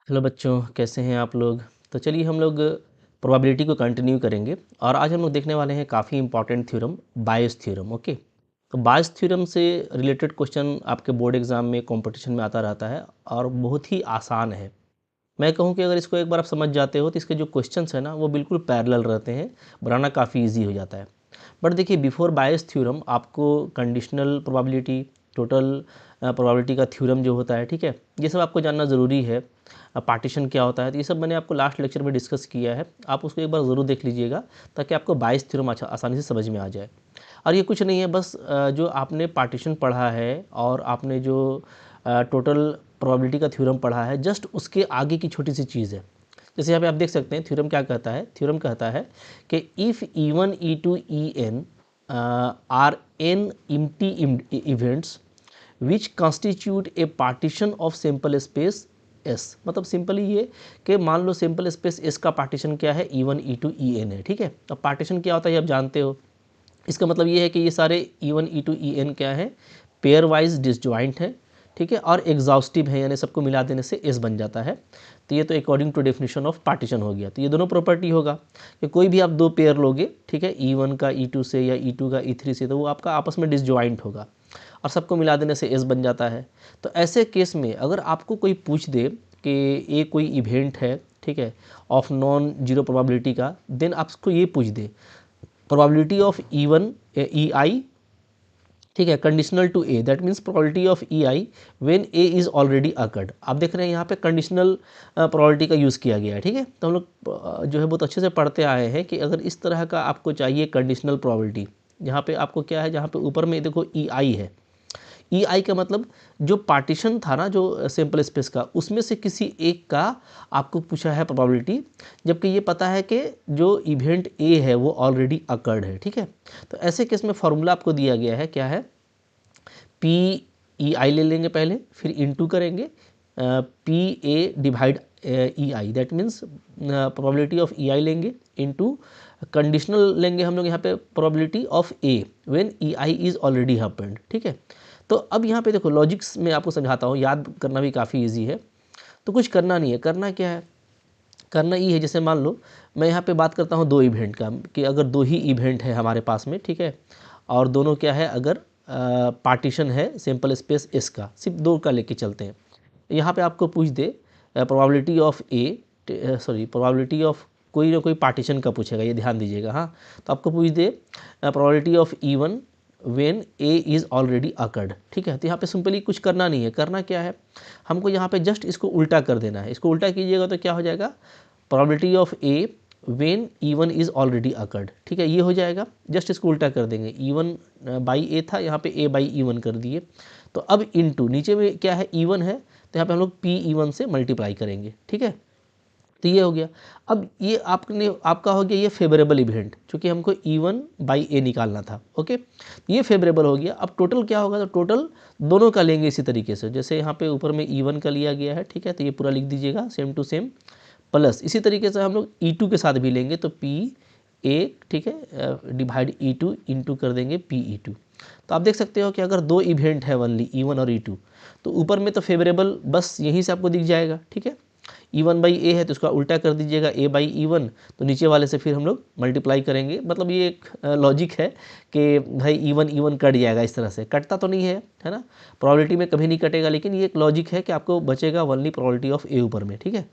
Hello बच्चों, कैसे हैं आप लोग। तो चलिए हम लोग प्रोबेबिलिटी को कंटिन्यू करेंगे और आज हम लोग देखने वाले हैं काफ़ी इंपॉर्टेंट थ्योरम, बायस थ्योरम। ओके, तो बायस थ्योरम से रिलेटेड क्वेश्चन आपके बोर्ड एग्जाम में कंपटीशन में आता रहता है और बहुत ही आसान है। मैं कहूँ कि अगर इसको एक बार आप समझ जाते हो तो इसके जो क्वेश्चंस हैं ना वो बिल्कुल पैरेलल रहते हैं, बनाना काफ़ी ईजी हो जाता है। बट देखिए, बिफोर बायस थ्योरम आपको कंडीशनल प्रोबेबिलिटी, टोटल प्रोबेबिलिटी का थ्योरम जो होता है, ठीक है, ये सब आपको जानना ज़रूरी है। पार्टीशन क्या होता है, तो ये सब मैंने आपको लास्ट लेक्चर में डिस्कस किया है। आप उसको एक बार ज़रूर देख लीजिएगा ताकि आपको बायस थ्योरम आसानी से समझ में आ जाए। और ये कुछ नहीं है, बस जो आपने पार्टीशन पढ़ा है और आपने जो टोटल प्रोबेबिलिटी का थ्योरम पढ़ा है, जस्ट उसके आगे की छोटी सी चीज़ है। जैसे यहाँ पे आप देख सकते हैं थ्योरम क्या कहता है। थ्योरम कहता है कि if E1 E2 En are an empty events which constitute a partition of sample space S. मतलब सिंपली ये कि मान लो सैंपल स्पेस एस का पार्टीशन क्या है, E1 E2 En है। ठीक है, अब पार्टीशन क्या होता है ये आप जानते हो। इसका मतलब ये है कि ये सारे E1 E2 En क्या है, पेयर वाइज डिसजॉइंट है। ठीक है, और एग्जॉस्टिव है, यानी सबको मिला देने से एस बन जाता है। तो ये तो according to definition of partition हो गया। तो ये दोनों प्रॉपर्टी होगा कि कोई भी आप दो पेयर लोगे, ठीक है, E1 का E2 से या E2 का E3 से, तो वो आपका आपस में डिसजॉइंट होगा और सबको मिला देने से एस बन जाता है। तो ऐसे केस में अगर आपको कोई पूछ दे कि ये कोई इवेंट है, ठीक है, ऑफ नॉन जीरो प्रोबेबिलिटी का, देन आपको ये पूछ the probability of E1 EI, ठीक है, conditional to A, that means probability of EI when A is already occurred. आप देख रहे हैं यहाँ पे कंडीशनल प्रोबेबिलिटी का यूज़ किया गया है। ठीक है, तो हम लोग जो है बहुत अच्छे से पढ़ते आए हैं कि अगर इस तरह का आपको चाहिए कंडीशनल प्रोबेबिलिटी, जहाँ पे आपको क्या है, जहाँ पे ऊपर में देखो EI है। EI का मतलब जो पार्टीशन था ना, जो सैंपल स्पेस का, उसमें से किसी एक का आपको पूछा है प्रोबेबिलिटी, जबकि ये पता है कि जो इवेंट ए है वो ऑलरेडी अकर्ड है। ठीक है, तो ऐसे केस में फॉर्मूला आपको दिया गया है, क्या है, PEI ले लेंगे पहले, फिर इनटू करेंगे PA divide EI, that means probability of EI लेंगे इनटू कंडीशनल लेंगे हम लोग यहाँ पे probability of A when EI is already happened. ठीक है, तो अब यहाँ पे देखो लॉजिक्स में आपको समझाता हूँ, याद करना भी काफ़ी इजी है। तो कुछ करना नहीं है, करना क्या है, करना ये है, जैसे मान लो मैं यहाँ पे बात करता हूँ दो इवेंट का, कि अगर दो ही इवेंट है हमारे पास में, ठीक है, और दोनों क्या है, अगर पार्टीशन है सैंपल स्पेस एस का, सिर्फ दो का लेके चलते हैं। यहाँ पे आपको पूछ the probability of probability of कोई ना कोई पार्टीशन का पूछेगा, ये ध्यान दीजिएगा। हाँ, तो आपको पूछ the probability of E1 when A is already occurred. ठीक है, तो यहाँ पे सिंपली कुछ करना नहीं है, करना क्या है, हमको यहाँ पे जस्ट इसको उल्टा कर देना है। इसको उल्टा कीजिएगा तो क्या हो जाएगा, probability of A when E1 is already occurred. ठीक है, ये हो जाएगा, जस्ट इसको उल्टा कर देंगे। E1 बाई ए था, यहाँ पे A बाई E1 कर दिए। तो अब इनटू नीचे में क्या है, E1 है, तो यहाँ पे हम लोग PE1 से मल्टीप्लाई करेंगे। ठीक है, तो ये हो गया। अब ये आपका हो गया ये फेवरेबल इवेंट, क्योंकि हमको E1 बाई ए निकालना था। ओके, ये फेवरेबल हो गया। अब टोटल क्या होगा, तो टोटल दोनों का लेंगे इसी तरीके से, जैसे यहाँ पे ऊपर में E1 का लिया गया है। ठीक है, तो ये पूरा लिख दीजिएगा सेम टू सेम, प्लस इसी तरीके से हम लोग E2 के साथ भी लेंगे, तो PA, ठीक है, डिवाइड E2 इंटू कर देंगे PE2। तो आप देख सकते हो कि अगर दो इवेंट है ओनली E1 और E2, तो ऊपर में तो फेवरेबल बस यहीं से आपको दिख जाएगा। ठीक है, E1 बाई ए है तो उसका उल्टा कर दीजिएगा, A बाई E1, तो नीचे वाले से फिर हम लोग मल्टीप्लाई करेंगे। मतलब ये एक लॉजिक है कि भाई E1 कट जाएगा, इस तरह से कटता तो नहीं है ना, प्रोबेबिलिटी में कभी नहीं कटेगा, लेकिन ये एक लॉजिक है कि आपको बचेगा ओनली प्रोबेबिलिटी ऑफ ए ऊपर में। ठीक है,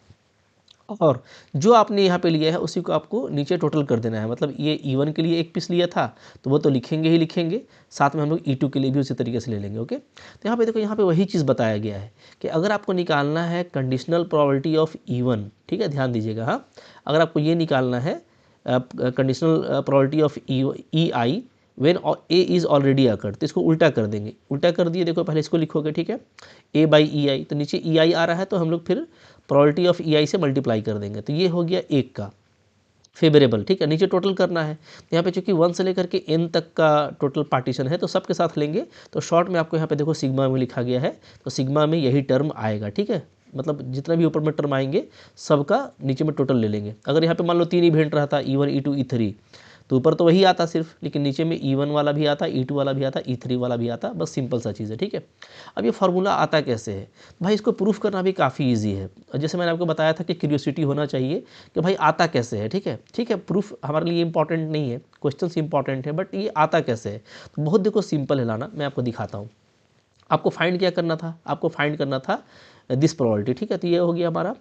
और जो आपने यहाँ पे लिया है उसी को आपको नीचे टोटल कर देना है। मतलब ये E1 के लिए एक पीस लिया था तो वो तो लिखेंगे ही लिखेंगे, साथ में हम लोग E2 के लिए भी उसी तरीके से ले लेंगे। ओके, तो यहाँ पे देखो, यहाँ पे वही चीज़ बताया गया है कि अगर आपको निकालना है कंडीशनल प्रोबेबिलिटी ऑफ E1, ठीक है, ध्यान दीजिएगा। हाँ, अगर आपको ये निकालना है conditional probability of EI when A is already occurred, तो इसको उल्टा कर देंगे। उल्टा कर दिए, देखो पहले इसको लिखोगे, ठीक है, A बाई EI, तो नीचे EI आ रहा है तो हम लोग फिर प्रोबेबिलिटी ऑफ EI से मल्टीप्लाई कर देंगे, तो ये हो गया एक का फेवरेबल। ठीक है, नीचे टोटल करना है, तो यहाँ पे चूंकि 1 से लेकर के n तक का टोटल पार्टीशन है तो सबके साथ लेंगे, तो शॉर्ट में आपको यहाँ पे देखो सिग्मा में लिखा गया है, तो सिग्मा में यही टर्म आएगा। ठीक है, मतलब जितना भी ऊपर में टर्म आएंगे सबका नीचे में टोटल ले लेंगे। अगर यहाँ पे मान लो 3 इवेंट रहता, E1 E2 E3, तो ऊपर तो वही आता सिर्फ, लेकिन नीचे में E1 वाला भी आता, E2 वाला भी आता, E3 वाला भी आता, बस सिंपल सा चीज़ है, ठीक है। अब ये फार्मूला आता कैसे है भाई, इसको प्रूफ करना भी काफ़ी ईजी है। जैसे मैंने आपको बताया था कि क्यूरियोसिटी होना चाहिए कि भाई आता कैसे है, ठीक है। ठीक है, प्रूफ हमारे लिए इंपॉर्टेंट नहीं है, क्वेश्चन इंपॉर्टेंट है, बट ये आता कैसे है तो बहुत देखो सिंपल है लाना, मैं आपको दिखाता हूँ। आपको फाइंड क्या करना था, आपको फाइंड करना था दिस प्रोबेबिलिटी, ठीक है। तो ये हो गया हमारा।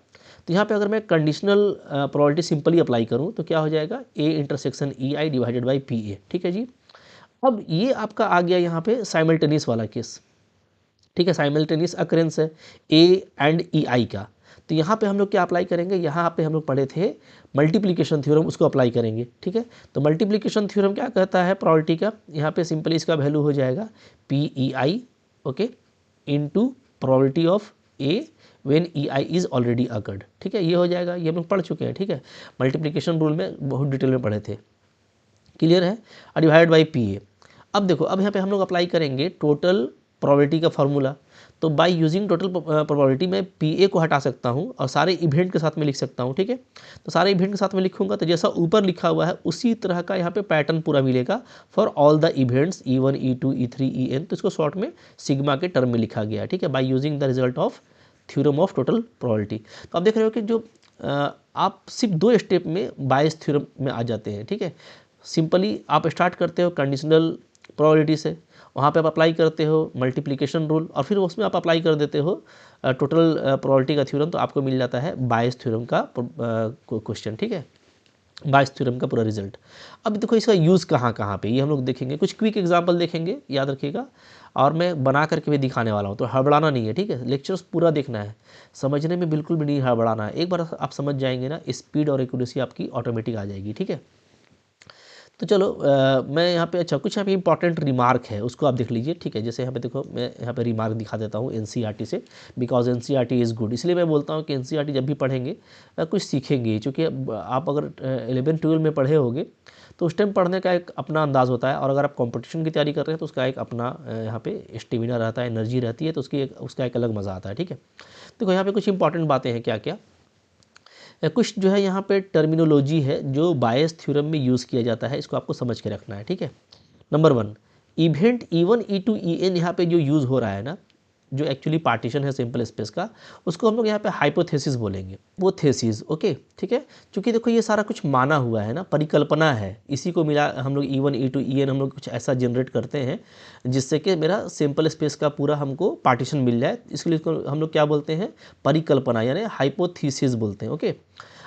तो यहाँ पे अगर मैं कंडीशनल प्रोबेबिलिटी सिंपली अप्लाई करूँ तो क्या हो जाएगा, A intersection E I divided by P A, ठीक है जी। अब ये आपका आ गया यहाँ पे साइमल्टेनियस वाला केस, ठीक है, साइमल्टेनियस अकरेंस है ए एंड ई आई का। तो यहाँ पे हम लोग क्या अप्लाई करेंगे, यहाँ पे हम लोग पढ़े थे मल्टीप्लिकेशन थ्योरम, उसको अप्लाई करेंगे, ठीक है। तो मल्टीप्लिकेशन थ्योरम क्या कहता है प्रोबेबिलिटी का, यहाँ पे सिंपली इसका वैल्यू हो जाएगा P E I, okay, into probability of A when E I is already occurred, ठीक है। ये हो जाएगा, ये हम लोग पढ़ चुके हैं, ठीक है, मल्टीप्लिकेशन रूल में बहुत डिटेल में पढ़े थे, क्लियर है। और डिवाइड बाई पी ए। अब देखो, अब यहाँ पे हम लोग अप्लाई करेंगे टोटल प्रोबेबिलिटी का फार्मूला। तो बाय यूजिंग टोटल प्रोबेबिलिटी में पी ए को हटा सकता हूँ और सारे इवेंट के साथ में लिख सकता हूँ, ठीक है। तो सारे इवेंट के साथ में लिखूंगा तो जैसा ऊपर लिखा हुआ है उसी तरह का यहाँ पे पैटर्न पूरा मिलेगा for all the events E1 E2 E3 EN। तो इसको शॉर्ट में सिग्मा के टर्म में लिखा गया है, ठीक है, by using the result of theorem of total probability. तो आप देख रहे हो कि जो आप सिर्फ 2 स्टेप में बायस थ्योरम में आ जाते हैं, ठीक है। सिंपली आप स्टार्ट करते हो कंडीशनल प्रोबेबिलिटी से, वहाँ पे आप अप्लाई करते हो मल्टीप्लिकेशन रूल और फिर उसमें आप अप्लाई कर देते हो टोटल प्रोबेबिलिटी का थ्योरम, तो आपको मिल जाता है बायस थ्योरम का क्वेश्चन, ठीक है, बायस थ्योरम का पूरा रिजल्ट। अब देखो इसका यूज़ कहाँ कहाँ पे, ये हम लोग देखेंगे, कुछ क्विक एग्जांपल देखेंगे, याद रखिएगा, और मैं बना करके भी दिखाने वाला हूँ, तो हड़बड़ाना नहीं है, ठीक है। लेक्चर्स पूरा देखना है, समझने में बिल्कुल भी नहीं हड़बड़ाना है। एक बार आप समझ जाएंगे ना, स्पीड और एक्यूरेसी आपकी ऑटोमेटिक आ जाएगी, ठीक है। तो चलो मैं यहाँ पे, अच्छा कुछ यहाँ पे इंपॉर्टेंट रिमार्क है उसको आप देख लीजिए, ठीक है। जैसे यहाँ पे देखो, मैं यहाँ पे रिमार्क दिखा देता हूँ एनसीईआरटी से, बिकॉज एनसीईआरटी इज़ गुड, इसलिए मैं बोलता हूँ कि एनसीईआरटी जब भी पढ़ेंगे कुछ सीखेंगे, क्योंकि आप अगर 11-12 में पढ़े होगे तो उस टाइम पढ़ने का एक अपना अंदाज़ होता है, और अगर आप कंपटीशन की तैयारी कर रहे हैं तो उसका एक अपना यहाँ पे स्टेमिना रहता है, एनर्जी रहती है, तो उसका एक अलग मज़ा आता है, ठीक है। देखो यहाँ पे कुछ इंपॉर्टेंट बातें हैं, क्या क्या कुछ जो है यहाँ पे टर्मिनोलॉजी है जो बायस थ्योरम में यूज़ किया जाता है, इसको आपको समझ के रखना है, ठीक है। Number 1, event E1 E2 EN यहाँ पे जो यूज़ हो रहा है ना, जो एक्चुअली पार्टीशन है सिंपल स्पेस का, उसको हम लोग यहाँ पे हाइपोथेसिस बोलेंगे, वो थेसिस, ओके, ठीक है। क्योंकि देखो ये सारा कुछ माना हुआ है ना, परिकल्पना है, इसी को मिला हम लोग E1 E2 EN हम लोग कुछ ऐसा जनरेट करते हैं जिससे कि मेरा सिंपल स्पेस का पूरा हमको पार्टीशन मिल जाए, इसके लिए इसको हम लोग क्या बोलते हैं, परिकल्पना, यानी हाइपोथेसिस बोलते हैं, ओके।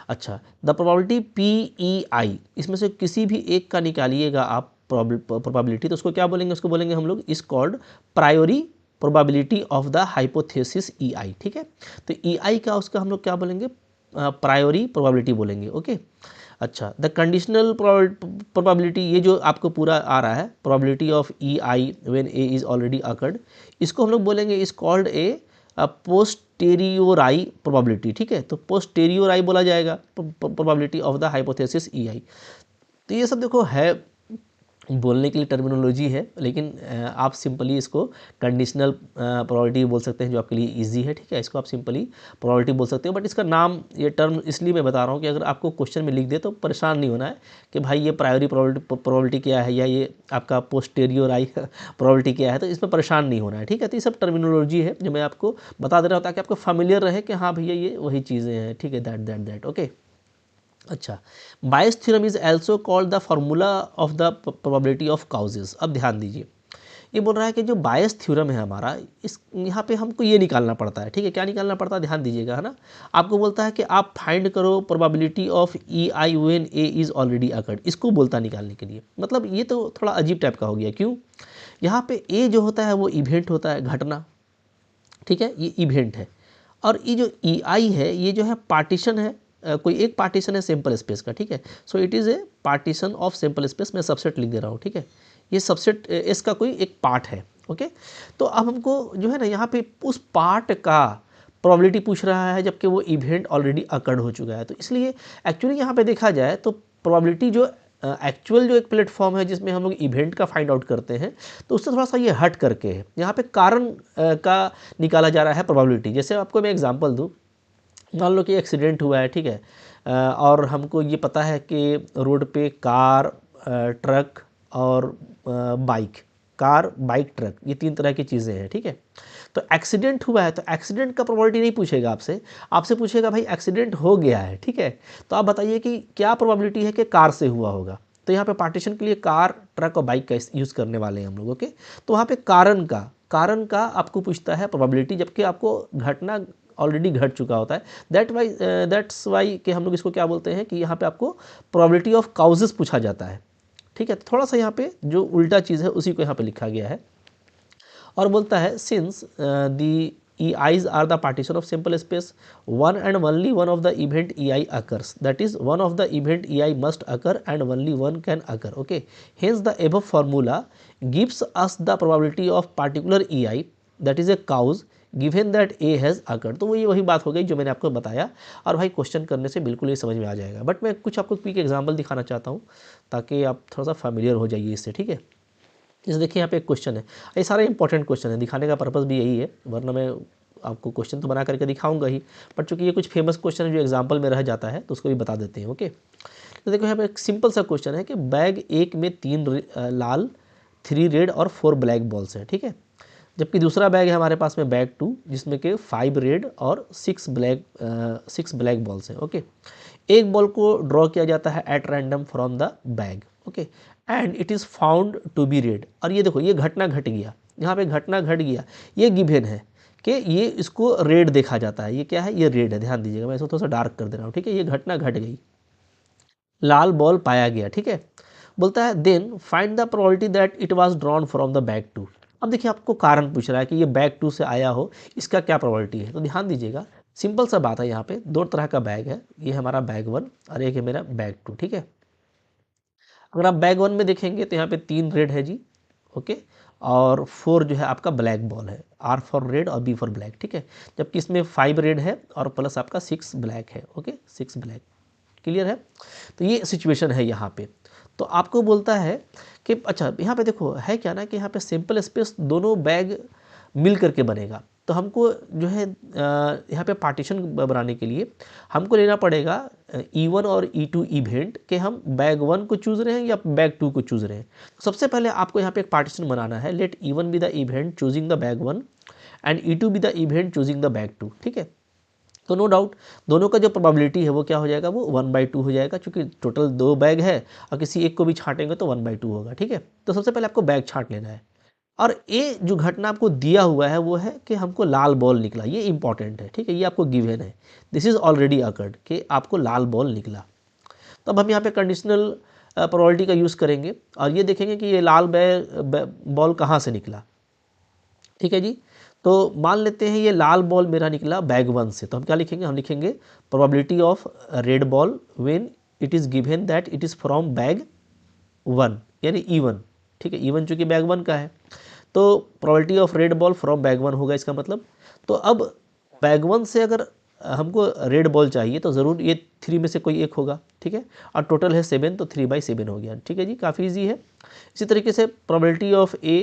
अच्छा, द प्रोबेबिलिटी PEI, इसमें से किसी भी एक का निकालिएगा आप प्रोबेबिलिटी, तो उसको क्या बोलेंगे, उसको बोलेंगे हम लोग is called प्रायोरी probability of the hypothesis EI, ठीक है। तो EI का उसका हम लोग क्या बोलेंगे, प्रायोरी प्रोबेबिलिटी बोलेंगे, ओके। अच्छा, द कंडीशनल प्रोबेबिलिटी, ये जो आपको पूरा आ रहा है probability of EI when A is already occurred, इसको हम लोग बोलेंगे इज कॉल्ड ए पोस्टेरियोराई प्रोबेबिलिटी, ठीक है। तो पोस्टेरियोराई बोला जाएगा probability of the hypothesis EI। तो ये सब देखो है बोलने के लिए टर्मिनोलॉजी है, लेकिन आप सिंपली इसको कंडीशनल प्रोबेबिलिटी बोल सकते हैं, जो आपके लिए इजी है, ठीक है। इसको आप सिंपली प्रोबेबिलिटी बोल सकते हो, बट इसका नाम, ये टर्म इसलिए मैं बता रहा हूँ कि अगर आपको क्वेश्चन में लिख दे तो परेशान नहीं होना है कि भाई ये प्रायोरी प्रोबेबिलिटी क्या है, या ये आपका पोस्टेरियोराई प्रोबेबिलिटी क्या है, तो इसमें परेशान नहीं होना है, ठीक है। तो ये सब टर्मिनोलॉजी है जो मैं आपको बता दे रहा हूँ ताकि आपको फेमिलियर रहे कि हाँ भैया ये वही चीज़ें हैं, ठीक है, दैट ओके। अच्छा, Bayes theorem is also called the formula of the probability of causes. अब ध्यान दीजिए, ये बोल रहा है कि जो बायस थ्योरम है हमारा, इस यहाँ पे हमको ये निकालना पड़ता है, ठीक है। क्या निकालना पड़ता है, ध्यान दीजिएगा, है ना। आपको बोलता है कि आप फाइंड करो probability of EI when A is already occurred, इसको बोलता है निकालने के लिए। मतलब ये तो थोड़ा अजीब टाइप का हो गया, क्यों, यहाँ पे A जो होता है वो इवेंट होता है, घटना, ठीक है, ये इवेंट है, और ये जो EI है ये जो है पार्टीशन है, कोई एक पार्टीशन है सिंपल स्पेस का, ठीक है। So it is a partition of simple space, मैं सबसेट लिख दे रहा हूँ, ठीक है। ये सबसेट इसका कोई एक पार्ट है, ओके। तो अब हमको जो है ना यहाँ पे उस पार्ट का प्रोबेबिलिटी पूछ रहा है, जबकि वो इवेंट ऑलरेडी अकर्ड हो चुका है। तो इसलिए एक्चुअली यहाँ पे देखा जाए तो प्रोबेबिलिटी जो एक्चुअल जो एक प्लेटफॉर्म है जिसमें हम लोग इवेंट का फाइंड आउट करते हैं, तो उससे थोड़ा सा ये हट करके है, यहाँ पे कारण का निकाला जा रहा है प्रोबेबिलिटी। जैसे आपको मैं एग्जांपल दूँ, मान लो कि एक्सीडेंट हुआ है, ठीक है, और हमको ये पता है कि रोड पे कार ट्रक और बाइक, कार बाइक ट्रक, ये 3 तरह की चीज़ें हैं, ठीक है। तो एक्सीडेंट हुआ है तो एक्सीडेंट का प्रोबेबिलिटी नहीं पूछेगा आपसे, आपसे पूछेगा भाई एक्सीडेंट हो गया है, ठीक है। तो आप बताइए कि क्या प्रोबेबिलिटी है कि कार से हुआ होगा। तो यहाँ पे पार्टीशन के लिए कार, ट्रक और बाइक का यूज़ करने वाले हैं हम लोग, ओके। तो वहाँ पे कारण का आपको पूछता है प्रोबेबिलिटी, जबकि आपको घटना ऑलरेडी घट चुका होता है। दैट्स वाई कि हम लोग इसको क्या बोलते हैं कि यहाँ पे आपको प्रोबेबिलिटी ऑफ काउजेस पूछा जाता है, ठीक है। तो थोड़ा सा यहाँ पे जो उल्टा चीज़ है उसी को यहाँ पे लिखा गया है और बोलता है since the EIs are the partition of simple space, one and only one of the event EI occurs. That is, one of the event EI must occur and only one can occur. Okay. Hence, the above formula gives us the probability of particular EI, that is a cause, given that A has occurred. तो वही बात हो गई जो मैंने आपको बताया और भाई क्वेश्चन करने से बिल्कुल ये समझ में आ जाएगा। बट मैं कुछ आपको क्विक एग्जाम्पल दिखाना चाहता हूँ ताकि आप थोड़ा सा फेमिलियर हो जाइए इससे, ठीक है। जैसे देखिए यहाँ पे एक क्वेश्चन है, ये सारे इंपॉर्टेंट क्वेश्चन है, दिखाने का पर्पस भी यही है, वरना मैं आपको क्वेश्चन तो बना करके दिखाऊंगा ही, बट चूंकि ये कुछ फेमस क्वेश्चन है जो एग्जांपल में रह जाता है तो उसको भी बता देते हैं, ओके। तो देखो यहाँ पे एक सिंपल सा क्वेश्चन है कि बैग 1 में 3 लाल, 3 रेड और 4 ब्लैक बॉल्स हैं, ठीक है। जबकि दूसरा बैग है हमारे पास में बैग 2 जिसमें कि 5 रेड और 6 ब्लैक बॉल्स हैं, ओके। एक बॉल को ड्रॉ किया जाता है at random from the bag, okay, and it is found to be red. और ये देखो ये घटना घट गया, यहाँ पे घटना घट गया, ये गिवन है कि ये इसको रेड देखा जाता है, ये क्या है, ये रेड है, ध्यान दीजिएगा, मैं इसको थोड़ा सा डार्क कर दे रहा हूँ, ठीक है। ये घटना घट गई, लाल बॉल पाया गया, ठीक है। बोलता है then find the probability that it was drawn from the bag 2। अब देखिए आपको कारण पूछ रहा है कि ये बैग 2 से आया हो, इसका क्या प्रोबेबिलिटी है। तो ध्यान दीजिएगा, सिंपल सा बात है, यहाँ पे 2 तरह का बैग है, ये हमारा बैग 1 और एक है मेरा बैग 2, ठीक है। अगर आप बैग 1 में देखेंगे तो यहाँ पे 3 रेड है जी, ओके, और 4 जो है आपका ब्लैक बॉल है, R फॉर रेड और B फॉर ब्लैक, ठीक है। जबकि इसमें 5 रेड है और प्लस आपका 6 ब्लैक है, ओके, 6 ब्लैक, क्लियर है। तो ये सिचुएशन है यहाँ पे। तो आपको बोलता है कि अच्छा यहाँ पे देखो है क्या ना कि यहाँ पे सिंपल स्पेस दोनों बैग मिल करके बनेगा। तो हमको जो है यहाँ पे पार्टीशन बनाने के लिए हमको लेना पड़ेगा E1 और E2 इवेंट कि हम बैग 1 को चूज़ रहे हैं या बैग 2 को चूज़ रहे हैं। तो सबसे पहले आपको यहाँ पे एक पार्टीशन बनाना है, let E1 be the event choosing the bag 1 and E2 be the event choosing the bag 2, ठीक है। तो नो डाउट दोनों का जो प्रोबेबिलिटी है वो क्या हो जाएगा, वो 1/2 हो जाएगा, क्योंकि टोटल 2 बैग है और किसी एक को भी छांटेंगे तो 1/2 होगा, ठीक है। तो सबसे पहले आपको बैग छांट लेना है और ये जो घटना आपको दिया हुआ है वो है कि हमको लाल बॉल निकला, ये इंपॉर्टेंट है, ठीक है, ये आपको गिवन है, दिस इज़ ऑलरेडी अकर्ड कि आपको लाल बॉल निकला। तो अब हम यहाँ पे कंडीशनल प्रोबेबिलिटी का यूज़ करेंगे और ये देखेंगे कि ये लाल बॉल कहाँ से निकला, ठीक है जी। तो मान लेते हैं ये लाल बॉल मेरा निकला बैग 1 से, तो हम क्या लिखेंगे, हम लिखेंगे probability of red ball when it is given that it is from bag 1 यानी E1, ठीक है। E1 चूँकि बैग 1 का है तो probability of red ball from bag 1 होगा इसका मतलब। तो अब बैग 1 से अगर हमको रेड बॉल चाहिए तो ज़रूर ये 3 में से कोई एक होगा, ठीक है। और टोटल है 7 तो 3/7 हो गया, ठीक है जी, काफ़ी ईजी है। इसी तरीके से probability of A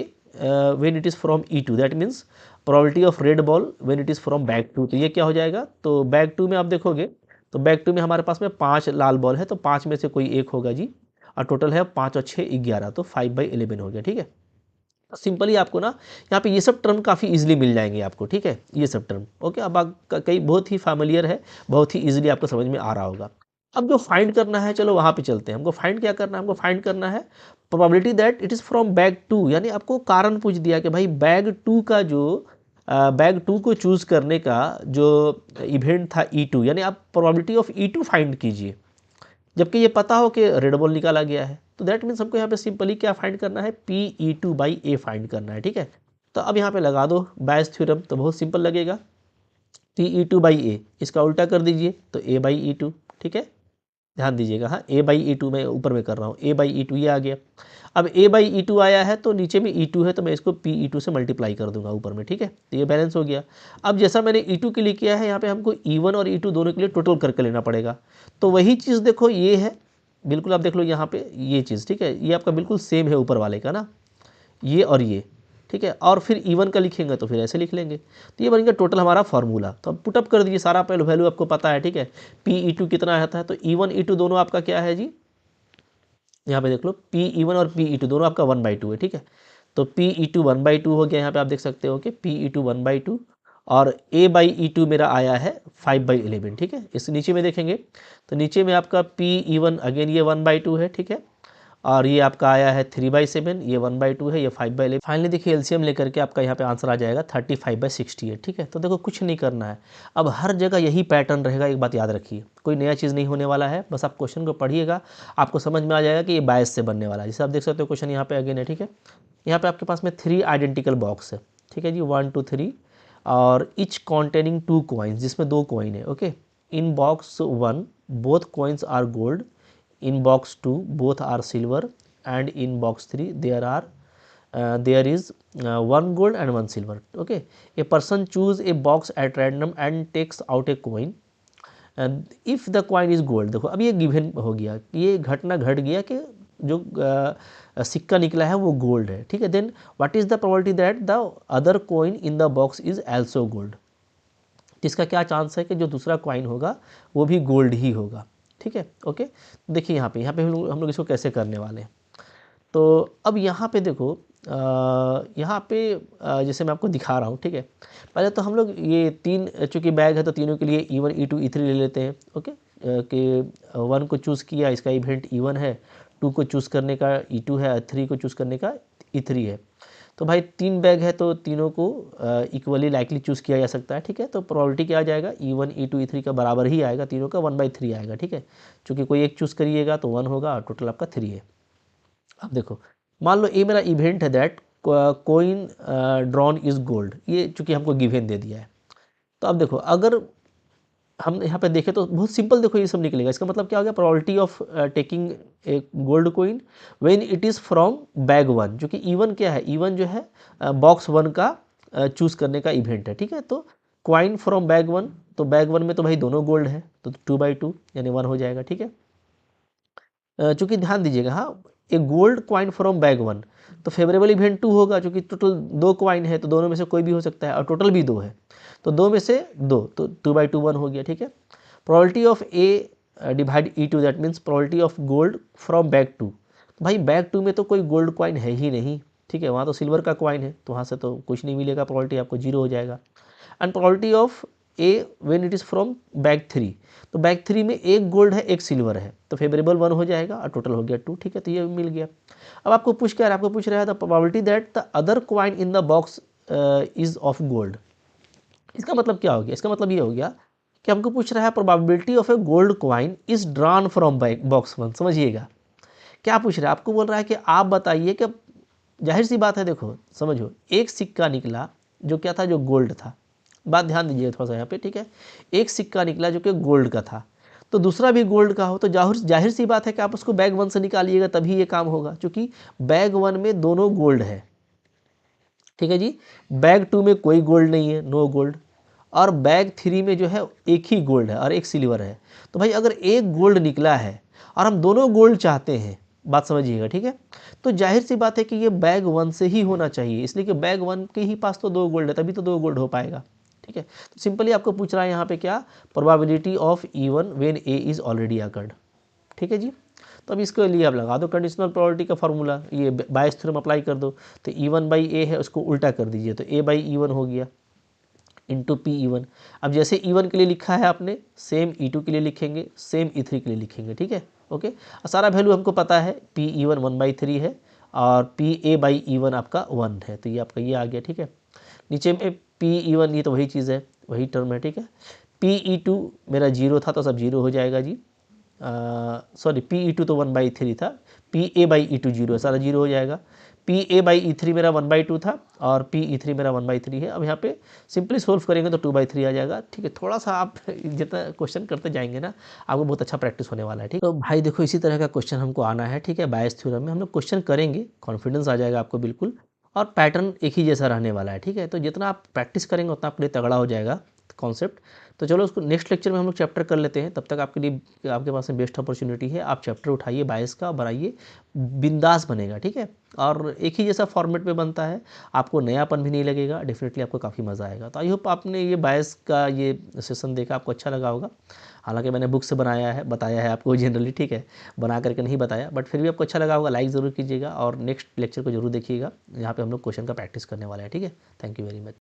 when it is from E2 that means probability of red ball when it is from bag 2। तो ये क्या हो जाएगा, तो बैग 2 में आप देखोगे तो बैग 2 में हमारे पास में 5 लाल बॉल है, तो 5 में से कोई एक होगा जी, और टोटल है 5 और 6 11, तो 5/11 हो गया, ठीक है। सिंपली आपको ना यहाँ पे ये सब टर्म काफ़ी इजीली मिल जाएंगे आपको, ठीक है, ये सब टर्म, ओके। अब आप कई बहुत ही फैमिलियर है, बहुत ही इजीली आपको समझ में आ रहा होगा। अब जो फाइंड करना है, चलो वहाँ पे चलते हैं। हमको फाइंड क्या करना है, हमको फाइंड करना है probability that it is from bag 2, यानी आपको कारण पूछ दिया कि भाई बैग 2 का जो बैग 2 को चूज़ करने का जो इवेंट था E2, यानी आप प्रोबेबिलिटी ऑफ E2 फाइंड कीजिए, जबकि ये पता हो कि रेड बॉल निकाला गया है। तो दैट मीन्स हमको यहाँ पे सिंपली क्या फाइंड करना है, PE2/A फाइंड करना है, ठीक है। तो अब यहाँ पे लगा दो बायस थ्योरम, तो बहुत सिंपल लगेगा, PE2/A इसका उल्टा कर दीजिए तो A/E2, ठीक है। ध्यान दीजिएगा, हाँ A/E2 मैं ऊपर में कर रहा हूँ, A/E2 ये आ गया। अब A/E2 आया है तो नीचे में E2 है तो मैं इसको PE2 से मल्टीप्लाई कर दूंगा ऊपर में, ठीक है। तो ये बैलेंस हो गया। अब जैसा मैंने E2 के लिए किया है यहाँ पे हमको E1 और E2 दोनों के लिए टोटल करके लेना पड़ेगा। तो वही चीज़ देखो ये है, बिल्कुल आप देख लो यहाँ पे ये चीज़, ठीक है, ये आपका बिल्कुल सेम है ऊपर वाले का ना, ये और ये, ठीक है। और फिर E1 का लिखेंगे तो फिर ऐसे लिख लेंगे, तो ये बन गया टोटल हमारा फार्मूला। तो अब पुटअप कर दीजिए, सारा पहले वैल्यू आपको पता है, ठीक है। PE2 कितना आता है, तो E1 E2 दोनों आपका क्या है जी, यहाँ पे देख लो PE1 और PE2 दोनों आपका 1/2 है, ठीक है। तो PE2 1/2 हो गया, यहाँ पे आप देख सकते हो कि PE2 1/2 और A/E2 मेरा आया है 5/11, ठीक है। इस नीचे में देखेंगे तो नीचे में आपका PE1 अगेन ये 1/2 है, ठीक है। और ये आपका आया है 3/7, ये 1/2 है, ये 5/11। फाइनली देखिए एलसीएम लेकर के आपका यहाँ पे आंसर आ जाएगा 35/68, ठीक है। तो देखो कुछ नहीं करना है, अब हर जगह यही पैटर्न रहेगा, एक बात याद रखिए, कोई नया चीज़ नहीं होने वाला है। बस आप क्वेश्चन को पढ़िएगा, आपको समझ में आ जाएगा कि ये बायस से बनने वाला है। जैसे आप देख सकते हो क्वेश्चन यहाँ पे अगेन है, ठीक है। यहाँ पे आपके पास में 3 आइडेंटिकल बॉक्स है, ठीक है जी, 1 2 3, और इच कॉन्टेनिंग 2 कॉइन्स, जिसमें 2 कॉइन है, okay. In box 1 both coins are gold, in box 2 both are silver, and in box 3 there is one gold and one silver, okay. A person choose a box at random and takes out a coin, if the coin is gold। देखो अब ये given हो गया, ये घटना घट गया कि जो सिक्का निकला है वो गोल्ड है, ठीक है। Then what is the probability that the other coin in the box is also gold. इसका क्या चांस है कि जो दूसरा कॉइन होगा वो भी गोल्ड ही होगा, ठीक है, ओके। देखिए यहाँ पे हम लोग इसको कैसे करने वाले हैं। तो अब यहाँ पे देखो यहाँ पे जैसे मैं आपको दिखा रहा हूँ, ठीक है। पहले तो हम लोग ये 3 चूँकि बैग है तो तीनों के लिए E1 E2 E3 ले लेते हैं, ओके। कि 1 को चूज़ किया, इसका इवेंट E1 है, 2 को चूज़ करने का E2 है, 3 को चूज़ करने का E3 है। तो भाई 3 बैग है तो तीनों को इक्वली लाइकली चूज़ किया जा सकता है, ठीक है। तो प्रोबेबिलिटी क्या आ जाएगा, E1 E2 E3 का बराबर ही आएगा, तीनों का 1/3 आएगा, ठीक है। चूँकि कोई एक चूज़ करिएगा तो 1 होगा और टोटल आपका 3 है। अब देखो मान लो ये मेरा इवेंट है that coin drawn is gold, ये चूँकि हमको गिवन दे दिया है। तो अब देखो अगर हम यहाँ पे देखें तो बहुत सिंपल, देखो ये सब निकलेगा। इसका मतलब क्या हो गया, probability of taking a gold coin when it is from bag 1, जो कि E1 क्या है, E1 जो है बॉक्स 1 का चूज़ करने का इवेंट है, ठीक है। तो क्वाइन फ्रॉम बैग 1, तो बैग 1 में तो भाई दोनों गोल्ड है, तो 2/2 यानी 1 हो जाएगा, ठीक है। चूँकि ध्यान दीजिएगा, हाँ, ए गोल्ड क्वाइन फ्रॉम बैग 1, तो फेवरेबल इवेंट 2 होगा, क्योंकि टोटल 2 क्वाइन है तो दोनों में से कोई भी हो सकता है, और टोटल भी 2 है तो 2 में से 2, तो 2/2 1 हो गया, ठीक है। Probability of A divide E2, that means probability of gold from bag 2। तो भाई बैग 2 में तो कोई गोल्ड क्वाइन है ही नहीं, ठीक है, वहाँ तो सिल्वर का क्वाइन है, तो वहाँ से तो कुछ नहीं मिलेगा, प्रोबेबिलिटी आपको 0 हो जाएगा। And probability of A when it is from bag 3, तो बैग 3 में एक गोल्ड है एक सिल्वर है, तो फेवरेबल 1 हो जाएगा और टोटल हो गया 2, ठीक है। तो ये मिल गया। अब आपको पूछ क्या रहा है, आपको पूछ रहा है the probability that the other coin in the box is of gold. इसका मतलब क्या हो गया, इसका मतलब ये हो गया कि हमको पूछ रहा है probability of A gold coin is drawn from box 1। समझिएगा क्या पूछ रहा है, आपको बोल रहा है कि आप बताइए कि जाहिर सी बात है, देखो समझो, एक सिक्का निकला जो क्या था, जो गोल्ड था। बात ध्यान दीजिए थोड़ा सा यहाँ पे, ठीक है। एक सिक्का निकला जो कि गोल्ड का था, तो दूसरा भी गोल्ड का हो, तो जाहिर सी बात है कि आप उसको बैग 1 से निकालिएगा तभी ये काम होगा, क्योंकि बैग 1 में दोनों गोल्ड है, ठीक है जी। बैग 2 में कोई गोल्ड नहीं है, नो गोल्ड, और बैग 3 में जो है एक ही गोल्ड है और एक सिल्वर है। तो भाई अगर एक गोल्ड निकला है और हम दोनों गोल्ड चाहते हैं, बात समझिएगा, ठीक है, तो जाहिर सी बात है कि ये बैग 1 से ही होना चाहिए, इसलिए कि बैग 1 के ही पास तो 2 गोल्ड है, तभी तो 2 गोल्ड हो पाएगा, ठीक है। तो सिंपली आपको पूछ रहा है यहाँ पे क्या, probability of E1 when A is already occurred, ठीक है जी। तो अब इसके लिए आप लगा दो कंडीशनल प्रोबेबिलिटी का फार्मूला, ये बायस थ्योरम अप्लाई कर दो। तो E1/A है, उसको उल्टा कर दीजिए, तो A/E1 हो गया इंटू PE1। अब जैसे E1 के लिए लिखा है आपने, सेम E2 के लिए लिखेंगे, सेम E3 के लिए लिखेंगे, ठीक है, ओके। सारा वैल्यू हमको पता है, PE1 1/3 है और PA/E1 आपका 1 है, तो ये आपका ये आ गया, ठीक है। नीचे में PE1 ये तो वही चीज़ है, वही टर्म है, ठीक है। PE2 मेरा 0 था तो सब 0 हो जाएगा जी, सॉरी PE2 तो 1/3 था, PA/E2 0 है, सारा 0 हो जाएगा। PA/E3 मेरा 1/2 था और PE3 मेरा 1/3 है। अब यहाँ पे सिंपली सोल्व करेंगे तो 2/3 आ जाएगा, ठीक है। थोड़ा सा आप जितना क्वेश्चन करते जाएंगे ना, आपको बहुत अच्छा प्रैक्टिस होने वाला है, ठीक है। तो भाई देखो इसी तरह का क्वेश्चन हमको आना है, ठीक है। बायस थ्योरम में हम लोग क्वेश्चन करेंगे, कॉन्फिडेंस आ जाएगा आपको बिल्कुल, और पैटर्न एक ही जैसा रहने वाला है, ठीक है। तो जितना आप प्रैक्टिस करेंगे उतना आपके लिए तगड़ा हो जाएगा। कॉन्सेप्ट। तो चलो उसको नेक्स्ट लेक्चर में हम लोग चैप्टर कर लेते हैं। तब तक आपके लिए आपके पास में बेस्ट अपॉर्चुनिटी है, आप चैप्टर उठाइए बायस का, बनाइए, बिंदास बनेगा, ठीक है। और एक ही जैसा फॉर्मेट में बनता है, आपको नयापन भी नहीं लगेगा, डेफिनेटली आपको काफ़ी मज़ा आएगा। तो आई होप आपने ये बायस का ये सेशन देखा, आपको अच्छा लगा होगा। हालांकि मैंने बुक से बताया है आपको जनरली, ठीक है, बना करके नहीं बताया, बट फिर भी आपको अच्छा लगा होगा। लाइक ज़रूर कीजिएगा और नेक्स्ट लेक्चर को जरूर देखिएगा, यहाँ पे हम लोग क्वेश्चन का प्रैक्टिस करने वाले हैं, ठीक है। Thank you very much.